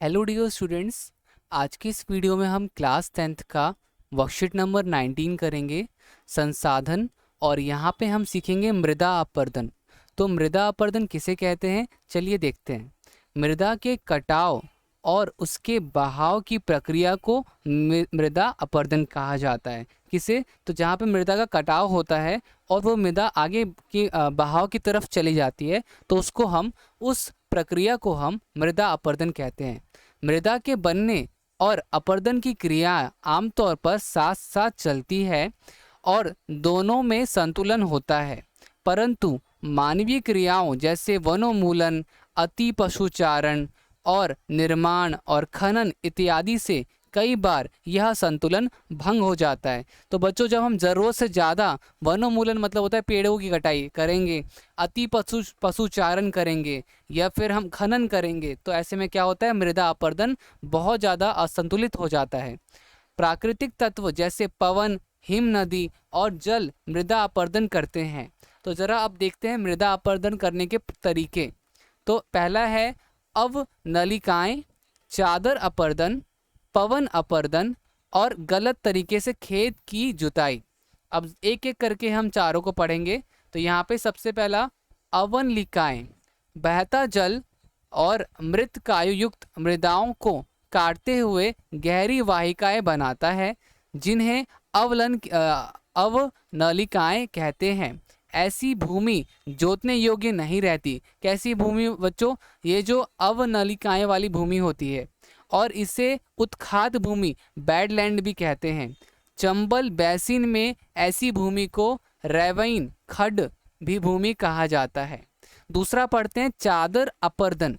Hello dear students. आज की इस वीडियो में हम क्लास 10th का वर्कशीट नंबर 19 करेंगे, संसाधन। और यहाँ पे हम सीखेंगे मृदा अपरदन। तो मृदा अपरदन किसे कहते हैं, चलिए देखते हैं। मृदा के कटाव और उसके बहाव की प्रक्रिया को मृदा अपरदन कहा जाता है। किसे? तो जहाँ पे मृदा का कटाव होता है और वो मृदा आगे की बहाव की तरफ चली जाती है, तो उसको हम उस प्रक्रिया को हम मृदा अपरदन कहते हैं। मृदा के बनने और अपरदन की क्रिया आमतौर पर साथ साथ चलती है और दोनों में संतुलन होता है, परंतु मानवीय क्रियाओं जैसे वनोन्मूलन, अति पशुचारण और निर्माण और खनन इत्यादि से कई बार यह संतुलन भंग हो जाता है। तो बच्चों, जब हम ज़रूरत से ज़्यादा वनोन्मूलन मतलब होता है पेड़ों की कटाई करेंगे, अति पशुचारण करेंगे या फिर हम खनन करेंगे, तो ऐसे में क्या होता है, मृदा अपरदन बहुत ज़्यादा असंतुलित हो जाता है। प्राकृतिक तत्व जैसे पवन, हिम नदी और जल मृदा अपरदन करते हैं। तो ज़रा अब देखते हैं मृदा अपरदन करने के तरीके। तो पहला है अवनलिकाएं, चादर अपरदन, पवन अपरदन और गलत तरीके से खेत की जुताई। अब एक एक करके हम चारों को पढ़ेंगे। तो यहाँ पे सबसे पहला अवनलिकाएं, बहता जल और मृत कायुयुक्त मृदाओं को काटते हुए गहरी वाहिकाएं बनाता है, जिन्हें अवनलिकाएं कहते हैं। ऐसी भूमि जोतने योग्य नहीं रहती। कैसी भूमि बच्चों? ये जो अवनलिकाएं वाली भूमि होती है, और इसे उत्खात भूमि, बैडलैंड भी कहते हैं। चंबल बैसिन में ऐसी भूमि को रेवाइन, खड भी भूमि कहा जाता है। दूसरा पढ़ते हैं चादर अपरदन।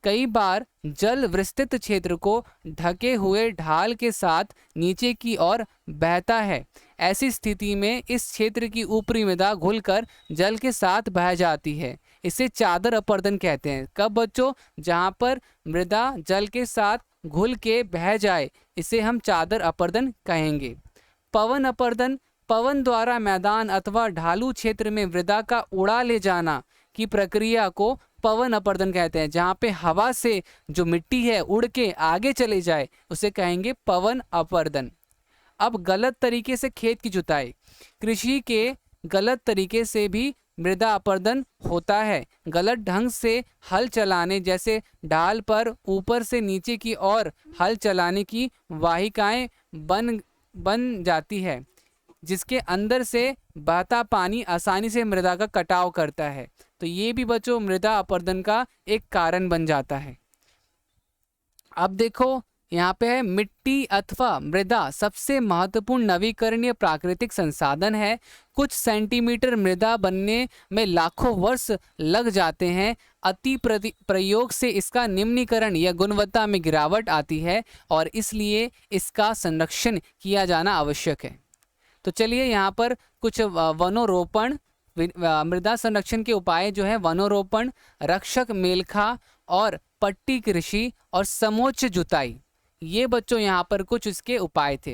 कई बार जल विस्तृत क्षेत्र को ढके हुए ढाल के साथ नीचे की ओर बहता है। ऐसी स्थिति में इस क्षेत्र की ऊपरी मृदा घुलकर जल के साथ बह जाती है। इसे चादर अपरदन कहते हैं। कब बच्चों? जहाँ पर मृदा जल के साथ घुल के बह जाए, इसे हम चादर अपरदन कहेंगे। पवन अपरदन, पवन द्वारा मैदान अथवा ढालू क्षेत्र में मृदा का उड़ा ले जाना की प्रक्रिया को पवन अपरदन कहते हैं। जहाँ पे हवा से जो मिट्टी है उड़ के आगे चले जाए, उसे कहेंगे पवन अपरदन। अब गलत तरीके से खेत की जुताई। कृषि के गलत तरीके से भी मृदा अपरदन होता है। गलत ढंग से हल चलाने, जैसे ढाल पर ऊपर से नीचे की ओर हल चलाने की वाहिकाएं बन जाती है, जिसके अंदर से बहता पानी आसानी से मृदा का कटाव करता है। तो ये भी बच्चों मृदा अपरदन का एक कारण बन जाता है। अब देखो यहाँ पे है मिट्टी अथवा मृदा सबसे महत्वपूर्ण नवीकरणीय प्राकृतिक संसाधन है। कुछ सेंटीमीटर मृदा बनने में लाखों वर्ष लग जाते हैं। अति प्रयोग से इसका निम्नीकरण या गुणवत्ता में गिरावट आती है और इसलिए इसका संरक्षण किया जाना आवश्यक है। तो चलिए यहाँ पर कुछ वनोरोपण, मृदा संरक्षण के उपाय जो है वनोरोपण, रक्षक मेलखा और पट्टी कृषि और समोच्च जुताई, ये बच्चों यहाँ पर कुछ इसके उपाय थे।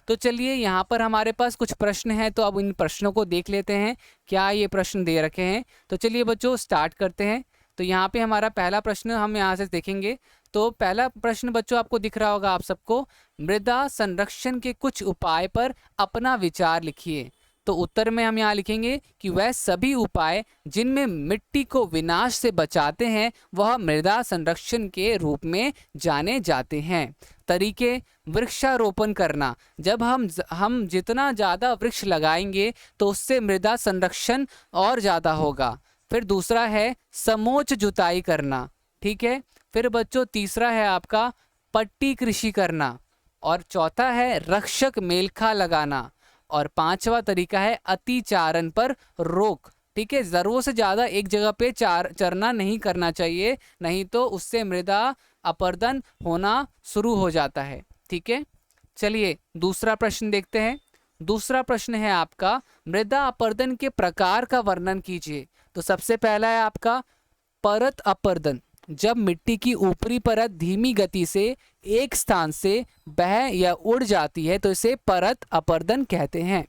तो चलिए यहाँ पर हमारे पास कुछ प्रश्न हैं, तो अब इन प्रश्नों को देख लेते हैं क्या ये प्रश्न दे रखे हैं। तो चलिए बच्चों स्टार्ट करते हैं। तो यहाँ पे हमारा पहला प्रश्न हम यहाँ से देखेंगे। तो पहला प्रश्न बच्चों आपको दिख रहा होगा आप सबको, मृदा संरक्षण के कुछ उपाय पर अपना विचार लिखिए। तो उत्तर में हम यहाँ लिखेंगे कि वह सभी उपाय जिनमें मिट्टी को विनाश से बचाते हैं वह मृदा संरक्षण के रूप में जाने जाते हैं। तरीके: वृक्षारोपण करना। जब हम जितना ज़्यादा वृक्ष लगाएंगे तो उससे मृदा संरक्षण और ज़्यादा होगा। फिर दूसरा है समोच्च जुताई करना, ठीक है। फिर बच्चों तीसरा है आपका पट्टी कृषि करना, और चौथा है रक्षक मेलखा लगाना, और पांचवा तरीका है अतिचारण पर रोक, ठीक है। जरूरत से ज़्यादा एक जगह पे चरना नहीं करना चाहिए, नहीं तो उससे मृदा अपरदन होना शुरू हो जाता है, ठीक है। चलिए दूसरा प्रश्न देखते हैं। दूसरा प्रश्न है आपका, मृदा अपरदन के प्रकार का वर्णन कीजिए। तो सबसे पहला है आपका परत अपरदन। जब मिट्टी की ऊपरी परत धीमी गति से एक स्थान से बह या उड़ जाती है तो इसे परत अपरदन कहते हैं।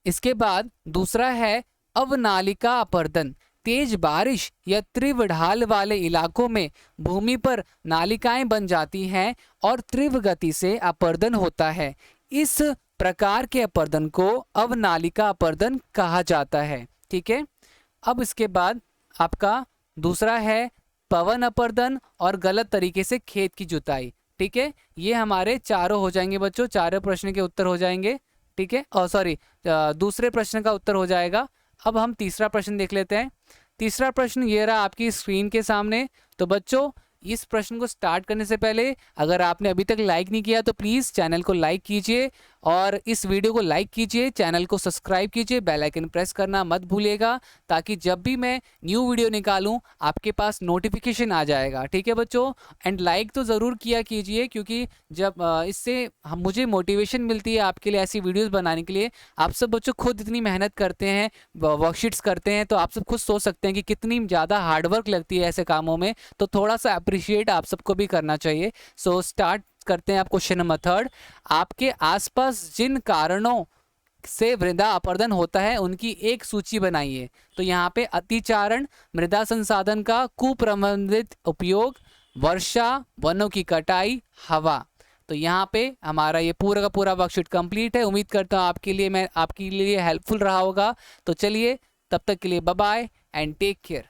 इसके बाद दूसरा है अवनालिका अपरदन। तेज बारिश या तीव्र ढाल वाले इलाकों में भूमि पर नालिकाएं बन जाती हैं और तीव्र गति से अपरदन होता है। इस प्रकार के अपरदन को अवनालिका अपरदन कहा जाता है। ठीक है, अब इसके बाद आपका दूसरा है पवन अपरदन और गलत तरीके से खेत की जुताई। ठीक है, ये हमारे चारों हो जाएंगे बच्चों, चारों प्रश्न के उत्तर हो जाएंगे। ठीक है, और सॉरी दूसरे प्रश्न का उत्तर हो जाएगा। अब हम तीसरा प्रश्न देख लेते हैं। तीसरा प्रश्न ये रहा आपकी स्क्रीन के सामने। तो बच्चों इस प्रश्न को स्टार्ट करने से पहले अगर आपने अभी तक लाइक नहीं किया तो प्लीज़ चैनल को लाइक कीजिए और इस वीडियो को लाइक कीजिए, चैनल को सब्सक्राइब कीजिए, बेल आइकन प्रेस करना मत भूलिएगा ताकि जब भी मैं न्यू वीडियो निकालूं आपके पास नोटिफिकेशन आ जाएगा। ठीक है बच्चों, एंड लाइक तो ज़रूर किया कीजिए क्योंकि जब इससे मुझे मोटिवेशन मिलती है आपके लिए ऐसी वीडियोज़ बनाने के लिए। आप सब बच्चों खुद इतनी मेहनत करते हैं, वर्कशीट्स करते हैं, तो आप सब खुद सोच सकते हैं कि कितनी ज़्यादा हार्डवर्क लगती है ऐसे कामों में, तो थोड़ा सा अप्रिशिएट आप सबको भी करना चाहिए। सो स्टार्ट करते हैं आप क्वेश्चन नंबर 3। आपके आसपास जिन कारणों से मृदा अपरदन होता है उनकी एक सूची बनाइए। तो यहाँ पे अतिचारण, मृदा संसाधन का कुप्रबंधित उपयोग, वर्षा, वनों की कटाई, हवा। तो यहाँ पे हमारा ये पूरा का पूरा वर्कशीट कंप्लीट है। उम्मीद करता हूँ आपके लिए हेल्पफुल रहा होगा। तो चलिए तब तक के लिए bye bye and take care.